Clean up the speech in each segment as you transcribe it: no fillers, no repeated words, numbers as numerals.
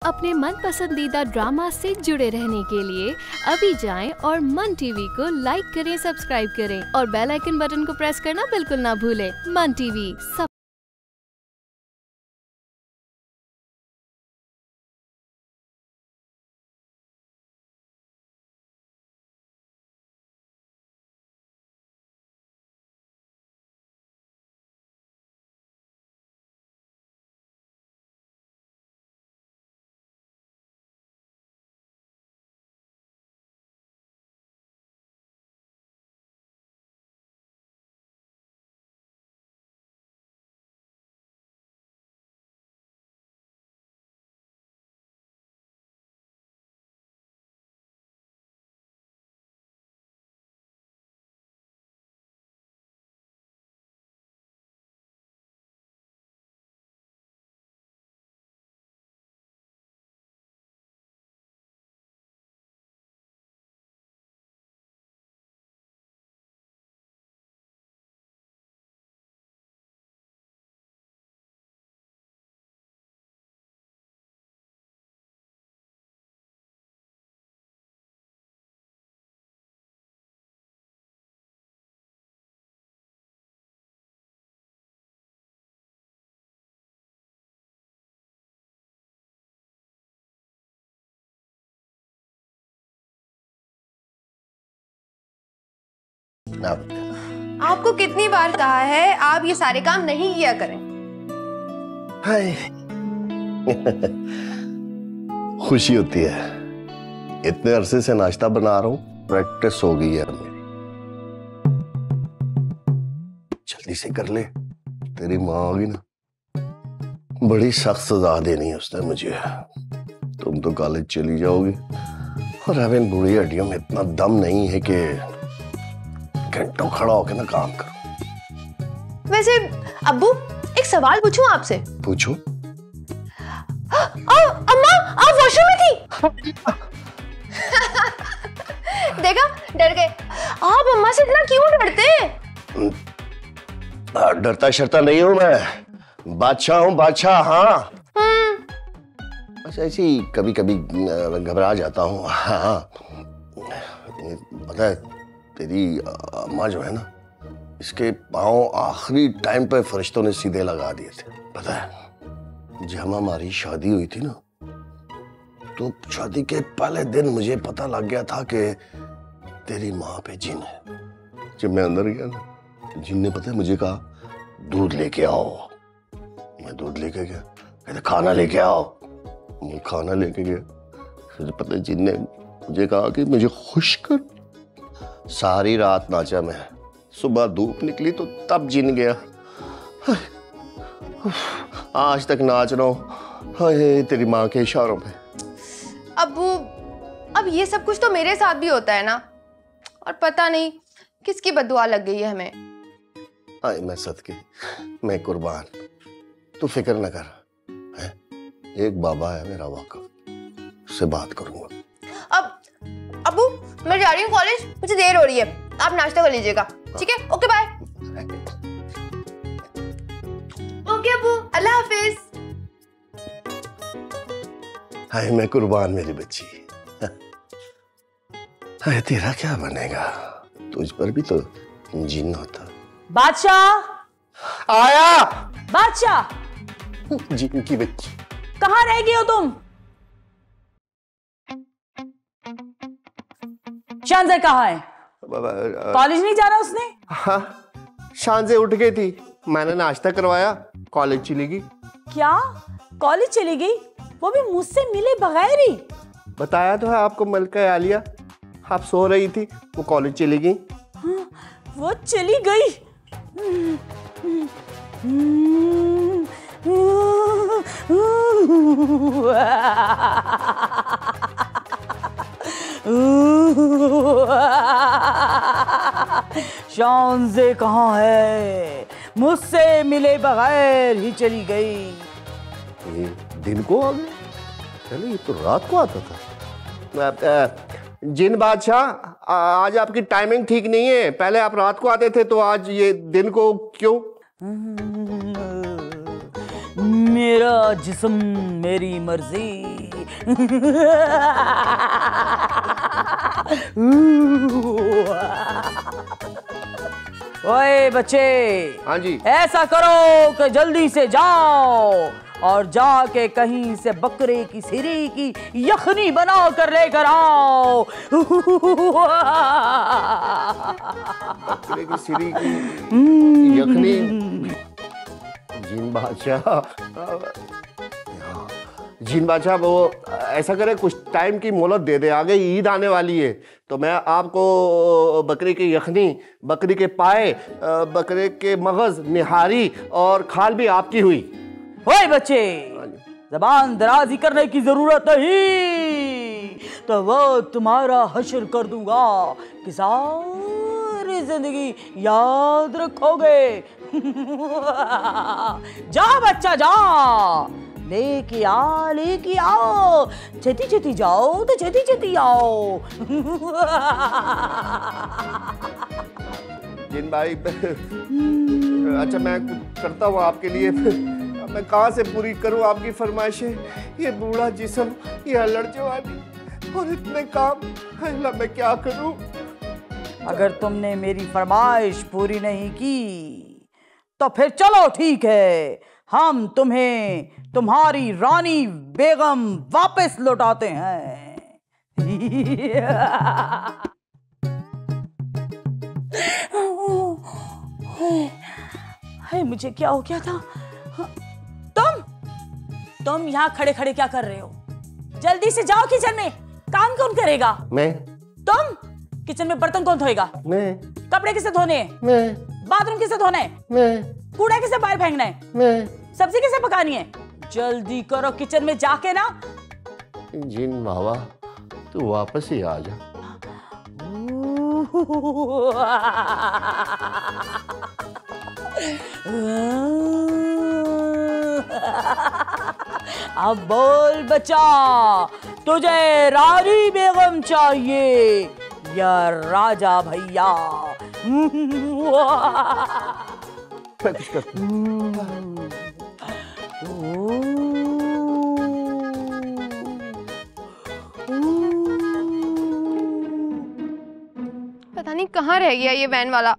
अपने मन पसंदीदा ड्रामा से जुड़े रहने के लिए अभी जाएं और मन टीवी को लाइक करें, सब्सक्राइब करें और बेल आइकन बटन को प्रेस करना बिल्कुल ना भूलें। मन टीवी सब आपको कितनी बार कहा है आप ये सारे काम नहीं किया करें। खुशी होती है, इतने अरसे से नाश्ता बना रहा हूँ, प्रैक्टिस हो गई है मेरी। जल्दी से कर ले, तेरी माँ आ गई ना, बड़ी सख्त सजा देनी है उसने मुझे। तुम तो कॉलेज चली जाओगी और अब इन बुरी हड्डियों में इतना दम नहीं है कि घंटों खड़ा होकर ना काम करो। वैसे अब्बू एक सवाल पूछूं आपसे? पूछो। अम्मा आप वॉशरूम में थी? देखा, डर गए आप। अम्मा से इतना क्यों डरते? डरता शरता नहीं हूं मैं, बादशाह हूं बादशाह। हाँ बस ऐसे ही कभी कभी घबरा जाता हूँ। हाँ पता है तेरी अम्मा जो है ना, इसके पांव आखिरी टाइम पे फरिश्तों ने सीधे लगा दिए थे। पता है जब हमारी शादी हुई थी ना, तो शादी के पहले दिन मुझे पता लग गया था कि तेरी माँ पे जिन है। जब मैं अंदर गया ना, जिन ने पता है मुझे कहा दूध लेके आओ। मैं दूध लेके गया, कहते खाना लेके आओ। मैं खाना लेके गया, फिर पता है जिन ने मुझे कहा कि मुझे खुश कर। सारी रात नाचा मैं, सुबह धूप निकली तो तब जिन गया। आज तक नाच रहा हूँ तेरी माँ के इशारों पे। अब्बू अब ये सब कुछ तो मेरे साथ भी होता है ना, और पता नहीं किसकी बद्दुआ लग गई है हमें। हाय मैं सदके, मैं कुर्बान, तू फिक्र न कर है? एक बाबा है मेरा वाकफ, उससे बात करूंगा। अब अब्बू मैं जा रही हूँ कॉलेज, मुझे देर हो रही है, आप नाश्ता कर लीजिएगा। ठीक है, ओके बाय। ओके अब्बू, अल्लाह हाफिज। हाय मैं कुर्बान मेरी बच्ची। हाय तेरा क्या बनेगा, तुझ पर भी तो जिन होता। बादशाह आया। बादशाह जिन की बच्ची, कहाँ रह गए हो तुम? शानज़े कहाँ है? कॉलेज नहीं जाना उसने? हाँ शानज़े उठ गई थी, मैंने नाश्ता करवाया, कॉलेज चली गई। क्या कॉलेज चली गई? वो भी मुझसे मिले बगैर ही? बताया तो है आपको मलका आलिया, आप सो रही थी, वो कॉलेज चली गई। हाँ, वो चली गई। शानज़े कहाँ है? मुझसे मिले बगैर ही चली गई। ये दिन को आ गया, चलो ये तो रात को आता था। जिन बादशाह आज आपकी टाइमिंग ठीक नहीं है, पहले आप रात को आते थे तो आज ये दिन को क्यों? मेरा जिस्म मेरी मर्जी। ओए बच्चे, हाँ जी। ऐसा करो कि जल्दी से जाओ और जाके कहीं से बकरे की सिरी की यखनी बना कर लेकर आओ। बकरे की सिरी की यखनी। जीन बादशाह वो ऐसा करे, कुछ टाइम की मोहलत दे दे, आगे ईद आने वाली है, तो मैं आपको बकरी की यखनी, बकरी के पाए, बकरे के मगज, निहारी और खाल भी आपकी हुई। ओए बच्चे, ज़बान दराजी करने की जरूरत नहीं, तो वो तुम्हारा हश्र कर दूंगा कि सारी जिंदगी याद रखोगे। जा बच्चा जा, लेके आओ, छेती छेती जाओ तो छेती छेती आओ। जिन भाई, अच्छा मैं करता हूँ आपके लिए, मैं कहाँ से पूरी करूँ आपकी फरमाइशें? ये बूढ़ा जिस्म, ये अल्लड़ जवानी और इतने काम, अल्लाह मैं क्या करूँ? अगर तुमने मेरी फरमाइश पूरी नहीं की तो फिर चलो ठीक है, हम तुम्हें तुम्हारी रानी बेगम वापस लौटाते हैं। हाय, मुझे क्या हो गया था? तुम यहाँ खड़े खड़े क्या कर रहे हो? जल्दी से जाओ किचन में, काम कौन करेगा? मैं। तुम? किचन में बर्तन कौन धोएगा? मैं। कपड़े किसे धोने हैं? मैं। बाथरूम किसे धोना है? मैं। कूड़ा किसे बाहर फेंकना है? मैं। सब्जी किसे पकानी है? जल्दी करो, किचन में जाके ना। जिन बाबा, तू वापस ही आ जा। अब बोल बच्चा, तुझे रानी बेगम चाहिए या राजा भैया? मैं कुछ करता हूँ। पता नहीं कहाँ रह गया ये वैन वाला।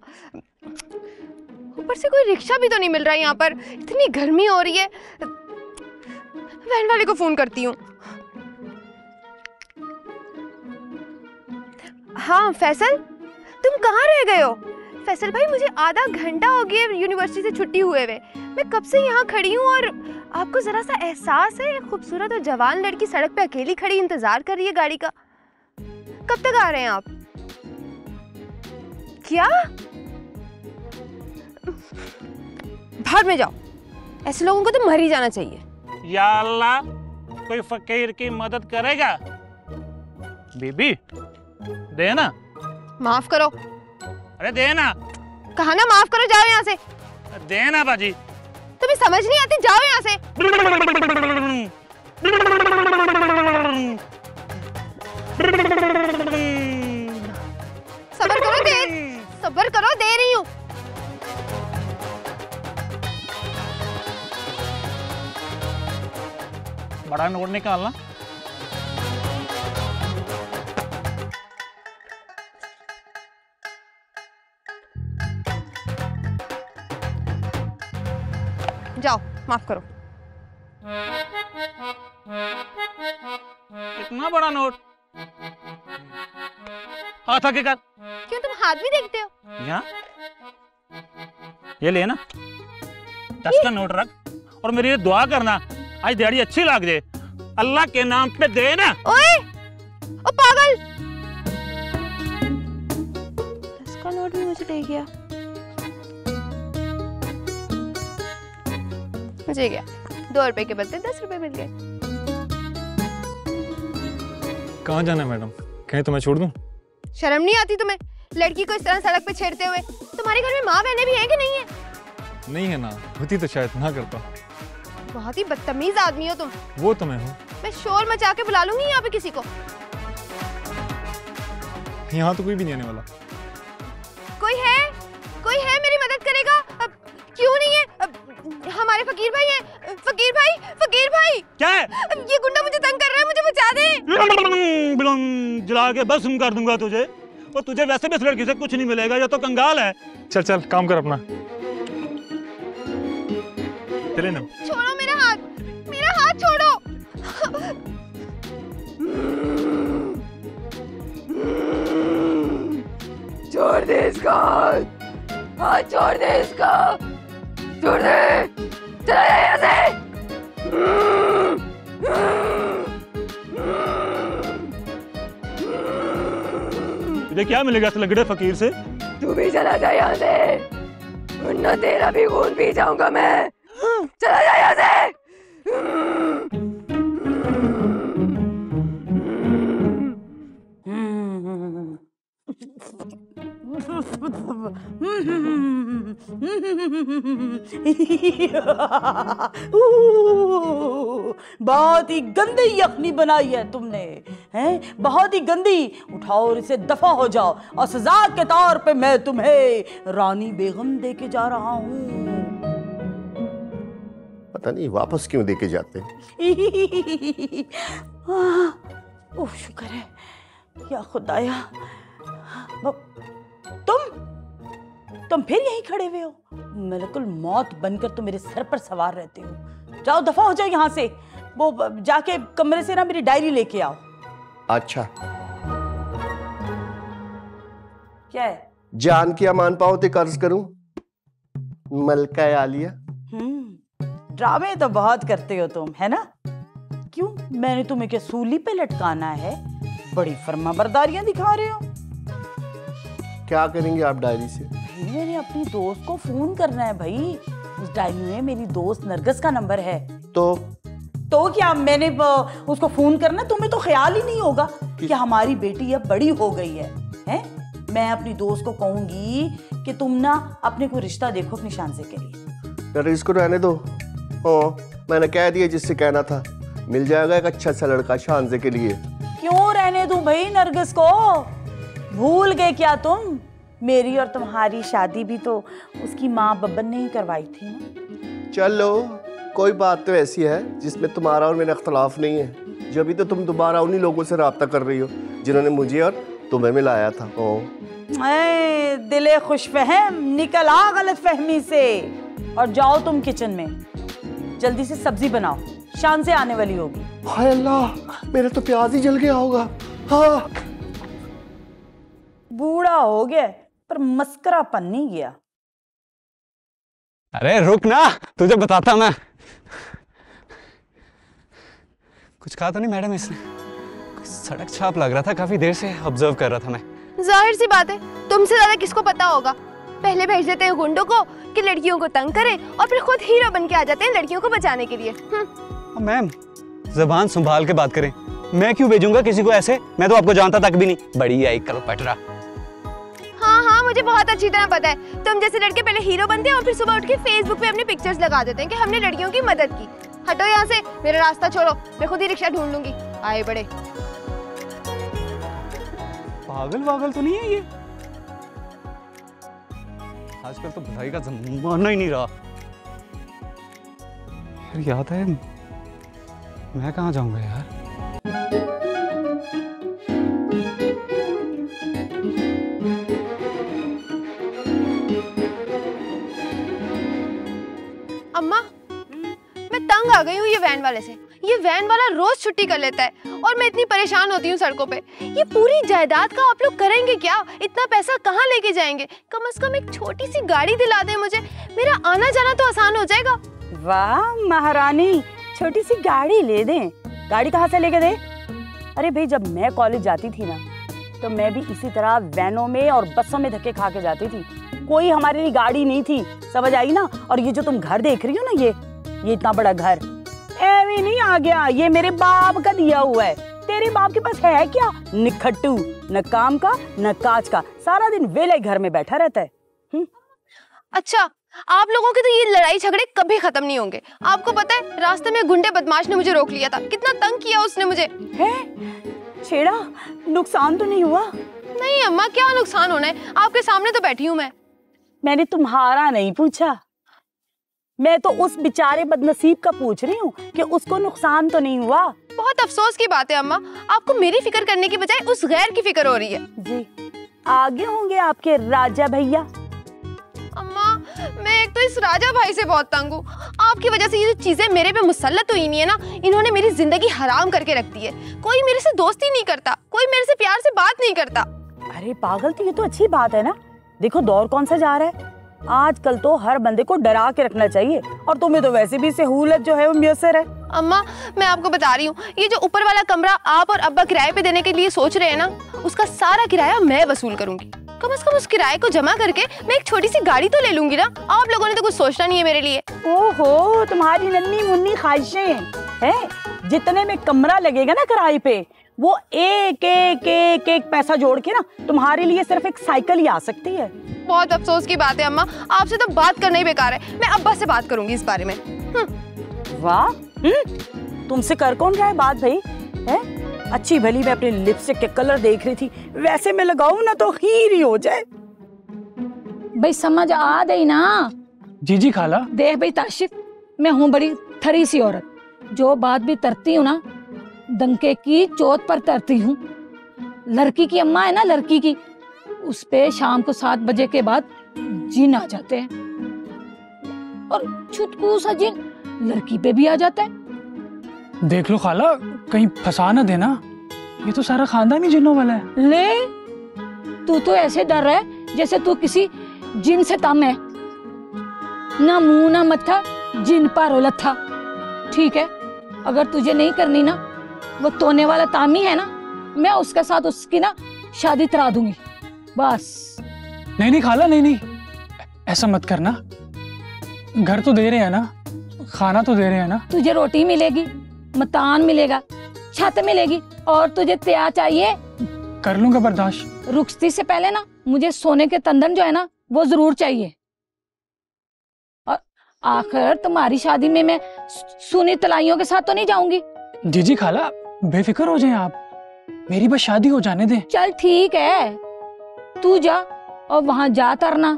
ऊपर से कोई रिक्शा भी तो नहीं मिल रहा है यहाँ पर, इतनी गर्मी हो रही है। वैन वाले को फोन करती हूँ। हाँ फैसल, तुम कहाँ रह गए हो? फैसल भाई, मुझे आधा घंटा हो गया यूनिवर्सिटी से छुट्टी हुए हुए, मैं कब से यहाँ खड़ी हूँ और आपको जरा सा एहसास है? खूबसूरत और जवान लड़की सड़क पे अकेली खड़ी इंतजार कर रही है गाड़ी का। कब तक आ रहे हैं आप? क्या? भाड़ में जाओ, ऐसे लोगों को तो मर ही जाना चाहिए। या अल्लाह, कोई फकीर की मदद करेगा? बीबी देना। माफ करो। अरे देना। कहा ना माफ करो, जाओ यहाँ से। देना बाजी। तुम्हें समझ नहीं आती, जाओ यहाँ से। सब्र करो, दे रही हूँ। बड़ा नोट निकालना। जाओ, माफ करो। इतना बड़ा नोट? हाथ आगे कर। क्यों, तुम हाथ भी देखते हो? यहाँ ये लेना, 10 का नोट रख और मेरी दुआ करना, आज दिहाड़ी अच्छी लग जाए, अल्लाह के नाम पे देना। ओए, ओ पागल, 10 का नोट भी मुझे दे गया। मुझे गया 2 रुपए के बदले 10 रुपए मिल गए। कहाँ जाना है मैडम? कहीं तो मैं छोड़ दूं? शर्म नहीं आती तुम्हें? लड़की को इस तरह सड़क पे छेड़ते हुए। तुम्हारे घर में माँ बहनें भी हैं कि नहीं है? नहीं है ना, होती तो शायद ना करता। बहुत ही बदतमीज आदमी हो तुम। वो तो मैं हूँ। मैं शोर मचा के बुला लूंगी यहाँ पे किसी को। यहाँ तो कोई भी नहीं आने वाला। कोई है? कोई है मेरी मदद करेगा? क्यों नहीं है? हमारे फकीर भाई हैं। फकीर भाई, फकीर भाई। क्या है? ये गुंडा मुझे तंग कर रहा है, जला के भस्म कर दूंगा तुझे। और तुझे वैसे भी इस लड़की से कुछ नहीं मिलेगा, ये तो कंगाल है। चल चल काम कर अपना, चले ना। छोड़ो मेरा हाथ छोड़ो। छोड़ दे इसका हाथ, छोड़ दे इसका, छोड़ दे, चला जा यहाँ से। तुझे क्या मिलेगा इस लगड़े फकीर से? तू भी चला जा यहाँ से, वरना तेरा भी खून पी जाऊंगा मैं। चला जा यहाँ से। बहुत ही गंदी यखनी बनाई है तुमने, हैं? बहुत ही गंदी। उठाओ और इसे दफा हो जाओ, और सजा के तौर पे मैं तुम्हें रानी बेगम दे के जा रहा हूँ। पता नहीं वापस क्यों दे के जाते हैं। ओह शुक्र है या खुदाया। तुम फिर यहीं खड़े हुए हो, मलकुल मौत बनकर तुम मेरे सर पर सवार रहते हो। जाओ दफा हो जाओ यहाँ से। वो जाके कमरे से ना मेरी डायरी लेके आओ। अच्छा क्या है? जान की अमान पाओ ते कर्ज करूं मलका आलिया। ड्रामे तो बहुत करते हो तुम, है ना? क्यों, मैंने तुम्हें क्या सूली पे लटकाना है? बड़ी फर्माबरदारियां दिखा रहे हो। क्या करेंगे आप डायरी से? भाई मैंने अपनी दोस्त को फोन करना है भाई। उस डायरी में मेरी दोस्त नरगिस का नंबर है। तो क्या मैंने उसको फोन करना? तुम्हें तो ख्याल ही नहीं होगा कि हमारी बेटी अब बड़ी हो गई है, हैं? मैं अपनी दोस्त को कहूंगी कि तुम ना अपने को रिश्ता देखो अपनी शानजे के लिए। नरगिस को रहने दो। मैंने कह दिया जिससे कहना था, मिल जाएगा एक अच्छा सा लड़का शानजे के लिए। क्यों रहने दूं भाई नरगिस को? भूल गए क्या तुम? मेरी और तुम्हारी शादी भी तो उसकी माँ बब्बन ने ही करवाई थी ना। चलो कोई बात तो ऐसी है जिसमें तुम्हारा और मेरा इख्तलाफ नहीं है। जब भी तो तुम दोबारा उन्हीं लोगों से राब्ता कर रही हो जिन्होंने मुझे और तुम्हें मिलाया था। दिले खुशफहम, निकल आ गलत फहमी से और जाओ तुम किचन में, जल्दी से सब्जी बनाओ, शान से आने वाली होगी। हाय अल्लाह, मेरा तो प्याज ही जल गया होगा। हाँ। बूढ़ा हो गया पर मस्करापन नहीं गया। अरे रुक ना, तुझे बताता मैं। कुछ कहा तो नहीं मैडम इसने? सड़क छाप लग रहा था, काफी देर से ऑब्जर्व कर रहा था मैं। जाहिर सी बात है, तुमसे ज्यादा किसको पता होगा। पहले भेज देते हैं गुंडों को कि लड़कियों को तंग करें और फिर खुद हीरो बन के आ जाते हैं लड़कियों को बचाने के लिए। मैम ज़बान संभाल के बात करें। मैं क्यों भेजूंगा किसी को ऐसे? मैं तो आपको जानता तक भी नहीं। बड़ी आई कल पटरा। हाँ, मुझे बहुत अच्छी तरह पता है। तुम जैसे लड़के पहले हीरो बनते हैं और फिर सुबह उठ के फेसबुक पे अपनी पिक्चर्स लगा देते हैं कि हमने लड़कियों की मदद की। हटो यहाँ से, मेरा रास्ता छोड़ो, मैं खुद ही रिक्शा ढूंढ लूंगी। आए बड़े। पागल तो नहीं है ये? आजकल तो भलाई का जमाना ही नहीं रहा। यार याद है, मैं कहाँ जाऊंगा यार? अम्मा, मैं तंग आ गई हूँ ये वैन वाले से। ये वैन वाला रोज छुट्टी कर लेता है और मैं इतनी परेशान होती हूँ सड़कों पे। ये पूरी जायदाद का आप लोग करेंगे क्या? इतना पैसा कहाँ लेके जाएंगे? कम से कम एक छोटी सी गाड़ी दिला दें मुझे, मेरा आना जाना तो आसान हो जाएगा। वाह महारानी, छोटी सी गाड़ी ले दें? गाड़ी कहाँ से लेके दें? अरे भाई, जब मैं कॉलेज जाती थी ना तो मैं भी इसी तरह वैनों में और बसों में धक्के खा के जाती थी। कोई हमारे लिए गाड़ी नहीं थी, समझ आई ना? और ये जो तुम घर देख रही हो ना, ये इतना बड़ा घर ऐवी नहीं आ गया, ये मेरे बाप का दिया हुआ है। तेरे बाप के पास है क्या? निखट्टू, न काम का न काज का, सारा दिन वेले घर में बैठा रहता है। अच्छा, आप लोगों के तो ये लड़ाई झगड़े कभी खत्म नहीं होंगे। आपको पता है, रास्ते में गुंडे बदमाश ने मुझे रोक लिया था। कितना तंग किया उसने मुझे। है छेड़ा, नुकसान तो नहीं हुआ? नहीं अम्मा, क्या नुकसान होना है? आपके सामने तो बैठी हूँ मैं। मैंने तुम्हारा नहीं पूछा, मैं तो उस बेचारे बदनसीब का पूछ रही हूँ कि उसको नुकसान तो नहीं हुआ। बहुत अफसोस की बात है अम्मा, आपको मेरी फिक्र करने की बजाय उस गैर की फिक्र हो रही है। जी, आगे होंगे आपके राजा भैया। अम्मा, मैं एक तो इस राजा भाई से बहुत तंग हूँ। आपकी वजह से ये जो चीजें मेरे पे मुसल्लत हुई नहीं है ना, इन्होंने मेरी जिंदगी हराम करके रख दी है। कोई मेरे से दोस्ती नहीं करता, कोई मेरे से प्यार से बात नहीं करता। अरे पागल, तो ये तो अच्छी बात है ना। देखो दौर कौन सा जा रहा है, आजकल तो हर बंदे को डरा के रखना चाहिए, और तुम्हें तो वैसे भी सहूलत जो है वो मुयस्सर है। अम्मा, मैं आपको बता रही हूँ, ये जो ऊपर वाला कमरा आप और अब्बा किराए पे देने के लिए सोच रहे हैं ना, उसका सारा किराया मैं वसूल करूंगी। कम से कम उस किराए को जमा करके मैं एक छोटी सी गाड़ी तो ले लूंगी ना। आप लोगों ने तो कुछ सोचना नहीं है मेरे लिए। ओहो, तुम्हारी नन्ही मुन्नी ख्वाहिशें हैं। जितने में कमरा लगेगा ना किराए पे, वो एक एक एक एक पैसा जोड़ के ना तुम्हारे लिए सिर्फ एक साइकिल ही आ सकती है। बहुत अफसोस की बात है अम्मा, आपसे तो बात करना ही बेकार है। मैं अब्बा से बात करूंगी इस बारे में। वाह, तुमसे कर कौन रहा है बात भाई? है अच्छी भली मैं अपने लिपस्टिक के कलर देख रही थी, वैसे मैं लगाऊं ना तो हीर ही हो जाए। भाई समझ आ गई ना? जी जी खाला। देख भाई ताशिफ, मैं हूँ बड़ी थरी सी औरत, जो बात भी तरती हूँ ना डंके की चोट पर तरती हूँ। लड़की की अम्मा है ना, लड़की की, उस पे शाम को 7 बजे के बाद जिन आ जाते हैं, और छुटकू सा जिन लड़की पे भी आ जाता है। देख लो खाला, कहीं फंसा ना देना, ये तो सारा खानदान ही जिन्नों वाला है। ले, तू तो ऐसे डर रहा है जैसे तू किसी जिन से तम है। ना मुंह ना मत्था, जिन पर लत्था। ठीक है, अगर तुझे नहीं करनी ना वो तोने वाला तामी है ना, मैं उसके साथ उसकी ना शादी करा दूंगी बस। नहीं नहीं खाला, नहीं नहीं, ऐसा मत करना। घर तो दे रहे हैं ना, खाना तो दे रहे हैं ना। तुझे रोटी मिलेगी, मकान मिलेगा, छत मिलेगी, और तुझे क्या चाहिए? कर लूंगा बर्दाश्त। रुखसती से पहले ना मुझे सोने के तंदन जो है ना वो जरूर चाहिए। और आखिर तुम्हारी शादी में मैं सुनी तलाइयों के साथ तो नहीं जाऊंगी। जी जी खाला, बेफिक्र हो जाएं आप, मेरी बस शादी हो जाने दे। चल ठीक है, तू जा और वहां जा तरना,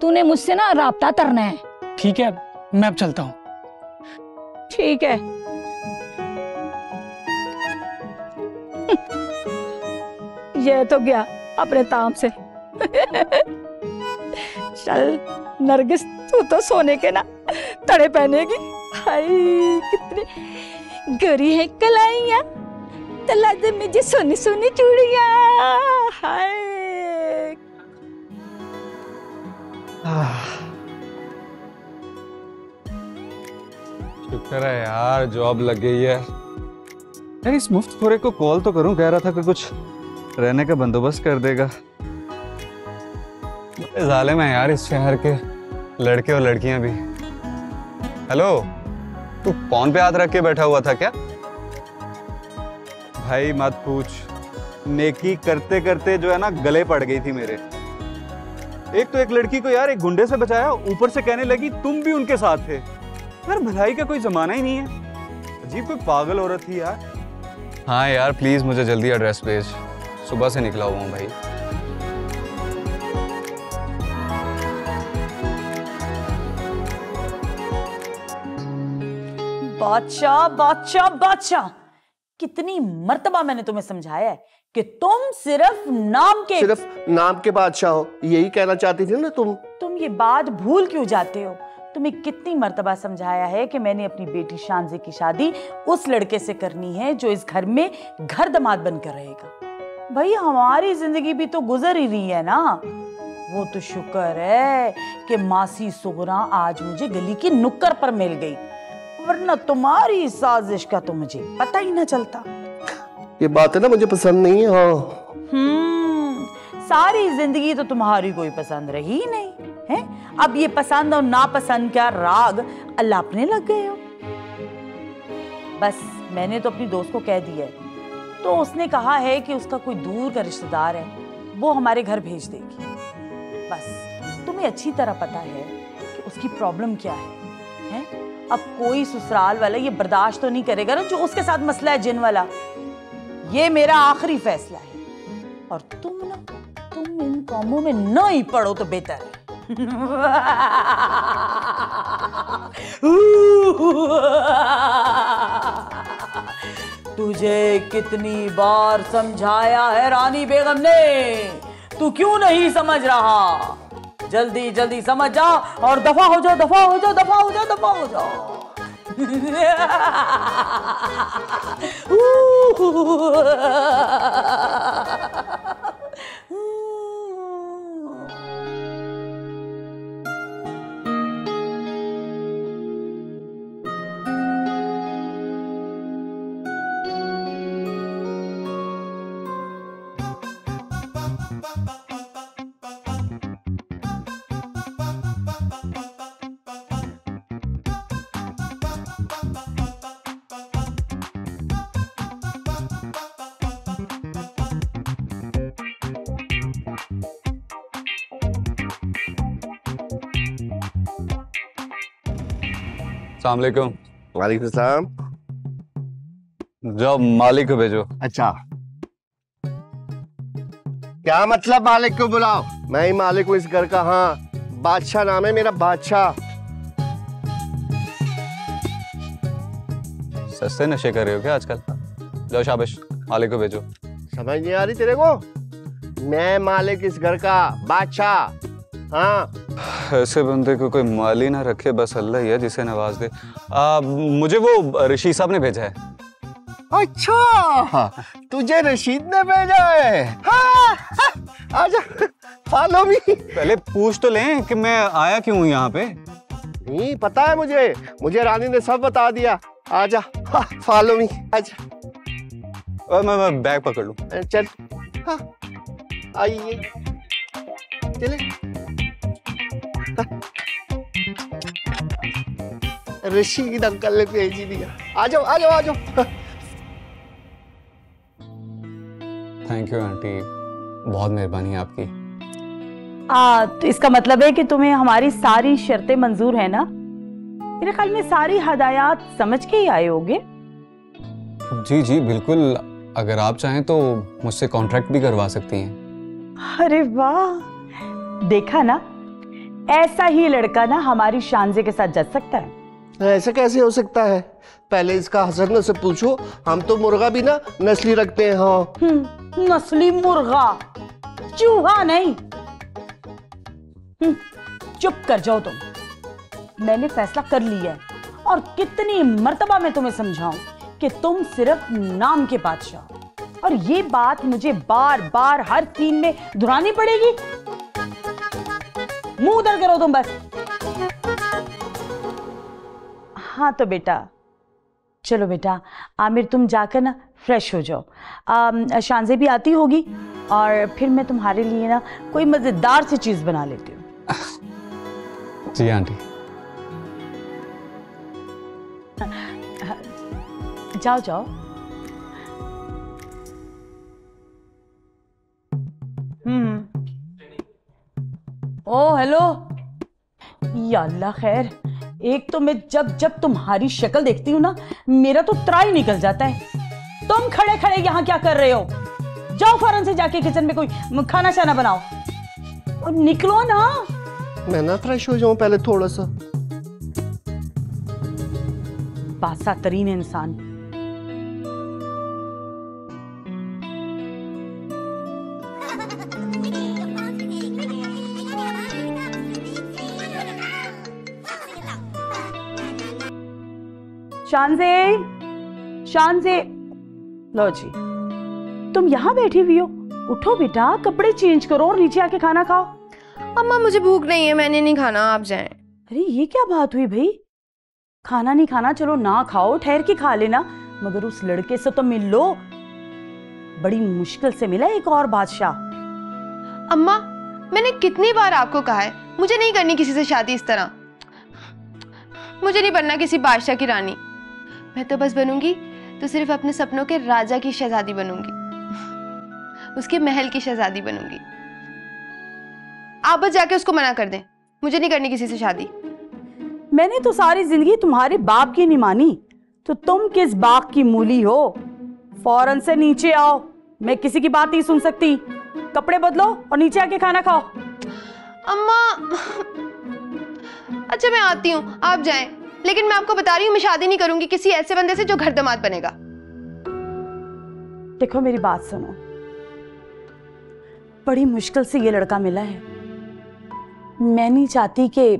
तूने मुझसे ना राब्ता करना है। ठीक है, मैं अब चलता हूँ। ठीक है। ये तो गया अपने ताम से। चल नरगिस, तू तो सोने के ना तड़े पहनेगी। हाय कितनी गोरी है कलाइयाँ, तला दे मुझे सोनी सोनी चूड़ियाँ। हाय शुक्र है यार, जॉब लग गई है। यार इस मुफ्तखोरे को कॉल तो करूं, कह रहा था कि कुछ रहने का बंदोबस्त कर देगा। बड़े जालिम हैं यार इस शहर के लड़के और लड़कियां भी। हेलो, तू फोन पे हाथ रख के बैठा हुआ था क्या? भाई मत पूछ, नेकी करते करते जो है ना गले पड़ गई थी मेरे। एक तो एक लड़की को यार एक गुंडे से बचाया, ऊपर से कहने लगी तुम भी उनके साथ थे। यार भलाई का कोई जमाना ही नहीं है। अजीब कोई पागल औरत थी यार। हाँ यार प्लीज मुझे जल्दी एड्रेस भेज, सुबह से निकला हुआ हूँ भाई। बादशाह बादशाह बादशाह, कितनी मर्तबा मैंने तुम्हें समझाया है कि तुम सिर्फ नाम के बादशाह हो, यही कहना चाहती थी ना तुम ये बात भूल क्यों जाते हो? तुम्हें कितनी मर्तबा समझाया है कि मैंने अपनी बेटी शानज़े की शादी उस लड़के से करनी है जो इस घर में घर दामाद बनकर रहेगा। भाई हमारी जिंदगी भी तो गुजर ही रही है ना। वो तो शुक्र है कि मासी सुगरा आज मुझे गली की नुक्कड़ पर मिल गई, वरना तुम्हारी साजिश का तो मुझे पता ही ना चलता। ये बात है ना मुझे पसंद नहीं है। हाँ सारी जिंदगी तो तुम्हारी कोई पसंद रही ही नहीं है। अब ये पसंद और नापसंद का राग अल्लापने लग गए हो। बस मैंने तो अपनी दोस्त को कह दिया है, तो उसने कहा है कि उसका कोई दूर का रिश्तेदार है, वो हमारे घर भेज देगी। बस तुम्हें अच्छी तरह पता है कि उसकी प्रॉब्लम क्या है? अब कोई ससुराल वाला ये बर्दाश्त तो नहीं करेगा ना जो उसके साथ मसला है जिन वाला। ये मेरा आखिरी फैसला है, और तुम इन कामों में न ही पड़ो तो बेहतर है। तुझे कितनी बार समझाया है रानी बेगम ने, तू क्यों नहीं समझ रहा? जल्दी जल्दी समझ जा और दफा हो जाओ, दफा हो जाओ, दफा हो जाओ, दफा हो जाओ। अस्सलाम वालेकुम। वालेकुम सलाम। जाओ मालिक को भेजो। अच्छा, क्या मतलब मालिक को बुलाओ? मैं ही मालिक हूँ इस घर का। हाँ, बादशाह नाम है मेरा, बादशाह। सस्ते नशे कर रहे हो क्या आजकल? जाओ शाबाश, मालिक को भेजो। समझ नहीं आ रही तेरे को? मैं मालिक इस घर का, बादशाह। हाँ, ऐसे बंदे को कोई माली ना रखे, बस अल्लाह ही है जिसे नवाज दे। मुझे वो रशीद साहब ने भेजा है। अच्छा, तुझे रशीद ने भेजा है? हाँ, आजा, फॉलो मी। पहले पूछ तो लें कि मैं आया क्यों हूँ यहाँ पे। नहीं पता है मुझे रानी ने सब बता दिया। आजा, फॉलो मी, आजा। मैं बैग पकड़ लूँ। चल, हाँ, आइए, चले। रशीद अंकल ने भेज ही दिया। आ जाओ, आ जाओ, आ जाओ। थैंक यू आंटी, बहुत मेहरबानी आपकी। तो इसका मतलब है कि तुम्हें हमारी सारी शर्तें मंजूर है ना? मेरे ख्याल में सारी हदायत समझ के ही आए होगे। जी जी बिल्कुल, अगर आप चाहें तो मुझसे कॉन्ट्रैक्ट भी करवा सकती हैं। अरे वाह, देखा ना, ऐसा ही लड़का ना हमारी शानजे के साथ जच सकता है। ऐसे कैसे हो सकता है? पहले इसका हसन से पूछो। हम तो मुर्गा भी ना नस्ली रखते हैं। हाँ, नस्ली मुर्गा, चूहा नहीं। चुप कर जाओ तुम। मैंने फैसला कर लिया है, और कितनी मर्तबा मैं तुम्हें समझाऊं कि तुम सिर्फ नाम के बादशाह, और ये बात मुझे बार बार हर सीन में दोहरानी पड़ेगी? मुंह उधर करो तुम बस। हाँ तो बेटा, चलो बेटा, आमिर तुम जाकर ना फ्रेश हो जाओ। शानजे भी आती होगी, और फिर मैं तुम्हारे लिए ना कोई मजेदार सी चीज बना लेती हूँ। जी आंटी। जाओ जाओ। ओ हेलो, या अल्लाह खैर। एक तो मैं जब जब तुम्हारी शक्ल देखती हूँ ना, मेरा तो त्राई निकल जाता है। तुम खड़े खड़े यहाँ क्या कर रहे हो? जाओ फौरन से जाके किचन में कोई खाना शाना बनाओ और निकलो ना। मैं ना फ्रेश हो जाऊं पहले थोड़ा सा। बासा तरीन इंसान। शानजे, शानजे, लो जी, तुम यहाँ बैठी हुई हो? उठो बेटा, कपड़े चेंज करो और नीचे आके खाना खाओ। अम्मा मुझे भूख नहीं है, मैंने नहीं खाना, आप जाएं। अरे ये क्या बात हुई भाई? खाना नहीं खाना, चलो ना खाओ, ठहर के खा लेना, मगर उस लड़के से तो मिल लो। बड़ी मुश्किल से मिला एक और बादशाह। अम्मा, मैंने कितनी बार आपको कहा है, मुझे नहीं करनी किसी से शादी इस तरह। मुझे नहीं बनना किसी बादशाह की रानी। मैं तो बस बनूंगी तो सिर्फ अपने सपनों के राजा की शहजादी बनूंगी, उसके महल की शहजादी बनूंगी। आप बस जाके उसको मना कर दें, मुझे नहीं करनी किसी से शादी। मैंने तो सारी जिंदगी तुम्हारे बाप की नहीं मानी, तो तुम किस बाग की मूली हो? फौरन से नीचे आओ, मैं किसी की बात नहीं सुन सकती। कपड़े बदलो और नीचे आके खाना खाओ। अम्मा, अच्छा मैं आती हूँ, आप जाएं। लेकिन मैं आपको बता रही हूँ, मैं शादी नहीं करूंगी किसी ऐसे बंदे से जो घर दामाद बनेगा। देखो मेरी बात सुनो, बड़ी मुश्किल से ये लड़का मिला है। मैं नहीं चाहती कि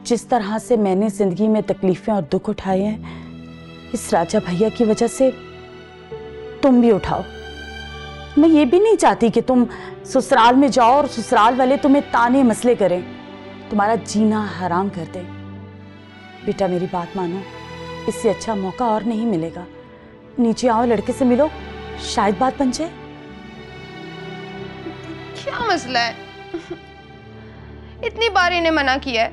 जिस तरह से मैंने जिंदगी में तकलीफें और दुख उठाए हैं, इस राजा भैया की वजह से तुम भी उठाओ। मैं ये भी नहीं चाहती कि तुम ससुराल में जाओ और ससुराल वाले तुम्हें ताने मसले करें, तुम्हारा जीना हराम कर दें। बेटा मेरी बात मानो, इससे अच्छा मौका और नहीं मिलेगा। नीचे आओ, लड़के से मिलो, शायद बात बन जाए। क्या मसला है? इतनी बार इन्हें मना किया है,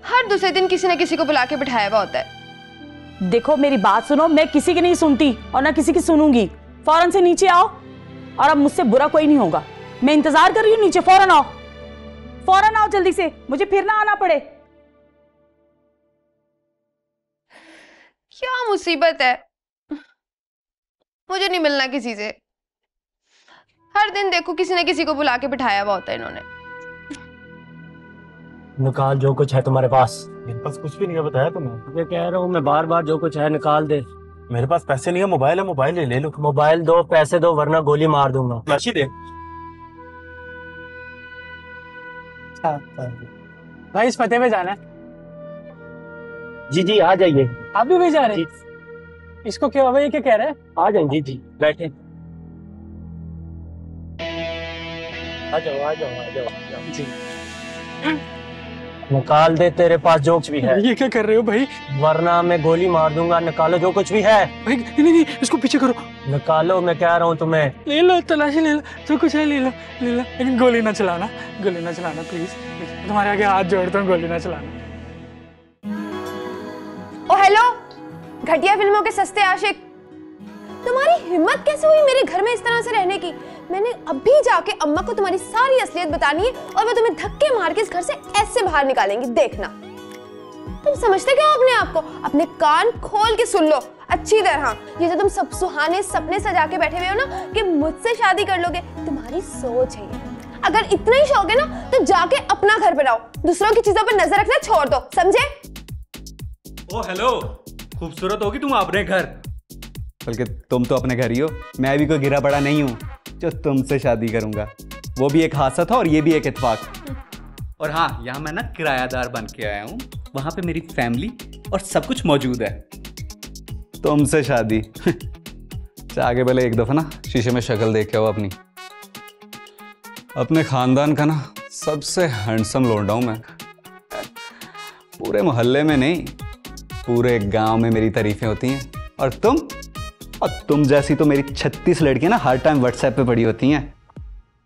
हर दूसरे दिन किसी न किसी को बुला के बिठाया हुआ होता है। देखो मेरी बात सुनो, मैं किसी की नहीं सुनती और ना किसी की सुनूंगी। फौरन से नीचे आओ, और अब मुझसे बुरा कोई नहीं होगा। मैं इंतजार कर रही हूँ, नीचे फौरन आओ, फौरन आओ जल्दी से, मुझे फिर ना आना पड़े। क्या मुसीबत है, मुझे नहीं मिलना किसी से। हर दिन देखो किसी न किसी को बुला के बिठाया हुआ होता है इन्होंने। निकाल जो कुछ है तुम्हारे पास। मेरे पास कुछ भी नहीं है, बताया तुम्हें। मैं कह रहा हूँ, मैं बार बार जो कुछ है निकाल दे। मेरे पास पैसे नहीं है, मोबाइल है, मोबाइल ले लो। मोबाइल दो, पैसे दो, वरना गोली मार दूंगा। राशि दे। भाई इस पते पे जाना है। जी जी आ जाइए। आप भी जा रहे हैं? इसको क्या हुआ, ये क्या कह रहे हैं? आ जाए। जी जी बैठे। आ जाओ आ जाओ आ जाओ जी। निकाल दे, तेरे पास जो कुछ भी है। ये क्या कर रहे हो भाई? वरना मैं गोली मार दूंगा। निकालो जो कुछ भी है। भाई नहीं नहीं, इसको पीछे करो। निकालो, मैं कह रहा हूँ तुम्हें। ले लो, तलाशी ले लो, जो कुछ है ले लो, ले लो, लेकिन गोली ना चलाना, गोली ना चलाना प्लीज। तुम्हारे आगे हाथ जोड़ता हूँ, गोली ना चलाना। ओ हेलो, घटिया फिल्मों के सस्ते आशिक, तुम्हारी हिम्मत कैसे हुई मेरे घर में इस तरह से रहने की? मैंने अभी जाके अम्मा को तुम्हारी सारी असलियत बतानी है और वो तुम्हें धक्के मार के इस घर से ऐसे बाहर निकालेंगी, देखना। तुम समझते क्या हो अपने आप को? अपने कान खोल के सुन लो अच्छी तरह। ये जो तुम सब सुहाने सपने सजा के बैठे हुए हो ना कि मुझसे शादी कर लोगे, तुम्हारी सोच है ये। अगर इतना ही शौक है ना तो जाके अपना घर बनाओ, दूसरों की चीजों पर नजर रखना छोड़ दो, समझे? ओ हेलो, खूबसूरत होगी तुम अपने घर। बल्कि तुम तो अपने घर ही हो, मैं भी कोई गिरा पड़ा नहीं हूँ जो तुमसे शादी करूंगा। वो भी एक हादसा था और ये भी एक इत्तेफाक। और हाँ, यहाँ मैं ना किरायादार बन के आया हूँ, वहां पे मेरी फैमिली और सब कुछ मौजूद है। तुमसे शादी आगे पहले एक दफा ना शीशे में शक्ल देख के आओ अपनी। अपने खानदान का ना सबसे हैंडसम लौंडा हूं मैं। पूरे मोहल्ले में नहीं, पूरे गांव में मेरी तारीफें होती हैं। और तुम जैसी तो मेरी 36 लड़कियां ना हर टाइम व्हाट्सएप पे पड़ी होती हैं।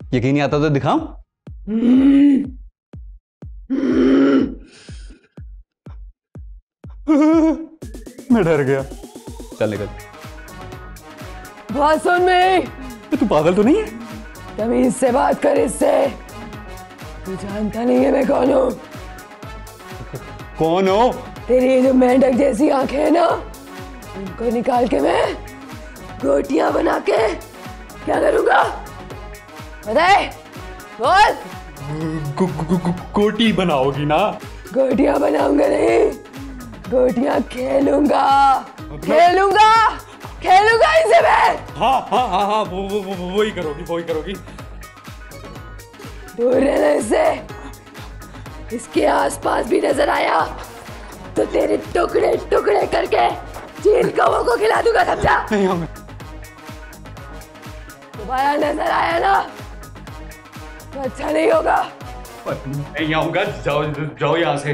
यकीन नहीं आता तो दिखाऊं? मैं डर गया। चल निकल। बात सुन मेरी। तू पागल तो नहीं है? तमीज से बात कर इससे। तू जानता नहीं है मैं कौन हूँ? कौन हो? तेरी जो मेंढक जैसी आंखें है ना, उनको निकाल के मैं गोटियां बना के क्या करूंगा? बताए, बोल। गोटी बनाओगी ना? गोटियां बनाऊंगा नहीं, गोटियां खेलूंगा, खेलूंगा, खेलूंगा इसे मैं। हाँ हाँ हाँ हाँ, वो ही करोगी, वो ही करोगी। दूर रहना इससे। इसके आसपास भी नजर आया तो तेरे टुकड़े टुकड़े करके चील कौवों को खिला दूंगा, समझा? नहीं हमें। दोबारा नजर आया ना तो अच्छा नहीं होगा। नहीं आऊंगा, जाओ जाओ यहाँ से।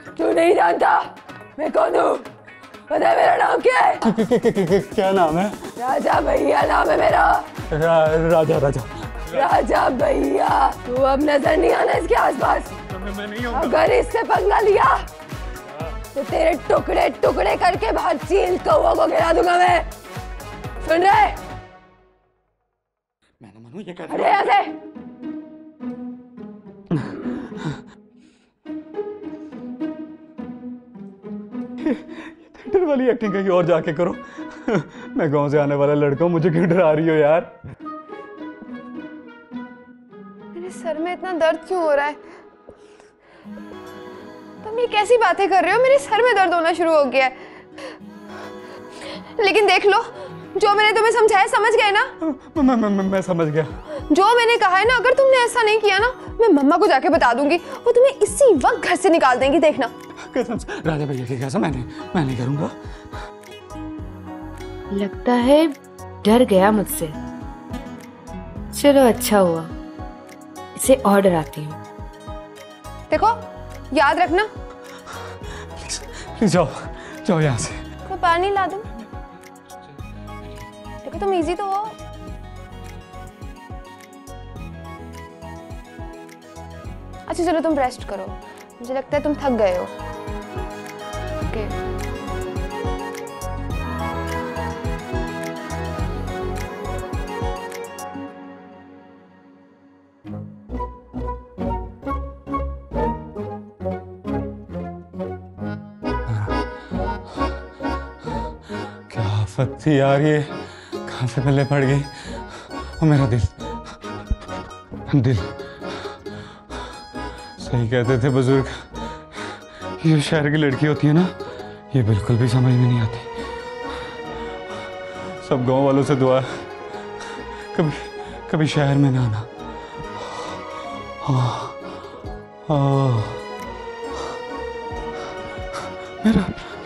तू नहीं जानता मैं कौन हूँ? पता है मेरा नाम क्या है? क्या नाम है? राजा भैया नाम है मेरा। राजा राजा राजा भैया। तू अब नजर नहीं आना इसके आसपास। मैं नहीं आऊंगा। अगर इससे पंगा लिया तो तेरे टुकड़े टुकड़े करके बाहर चील कौवों को गिरा दूंगा मैं। सुन रहे? मैं ना मानूं ये क्या? अरे यहाँ से। थिएटर वाली एक्टिंग कहीं और जाके करो। मैं गांव से आने वाला लड़का हूं, मुझे क्यों डरा रही हो यार? मेरे सर में इतना दर्द क्यों हो रहा है? तुम ये कैसी बातें कर रहे हो? मेरे सर में दर्द होना शुरू हो गया है। लेकिन देख लो, जो मैंने तुम्हें समझाया समझ गए ना? मैं समझ गया। जो मैंने कहा है ना, अगर तुमने ऐसा नहीं किया ना, मैं मम्मा को जाके बता दूंगी, वो तुम्हें इसी वक्त घर से निकाल देंगी, देखना। कसम से राजा भैया की कसम, मैं नहीं करूंगा। लगता है डर गया मुझसे। चलो अच्छा हुआ, इसे ऑर्डर आती हूँ। देखो याद रखना। प्लीज जाओ जाओ यहाँ से। कोई पानी ला दूं? देखो तुम इजी तो हो। अच्छा चलो तुम रेस्ट करो, मुझे लगता है तुम थक गए हो। ओके। क्या आफत थी यार, ये कहाँ से पल्ले पड़ गई। और मेरा दिल सही कहते थे बुजुर्ग, ये शहर की लड़की होती है ना, ये बिल्कुल भी समझ में नहीं आती। सब गांव वालों से दुआ, कभी शहर में ना आना।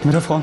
मेरा फोन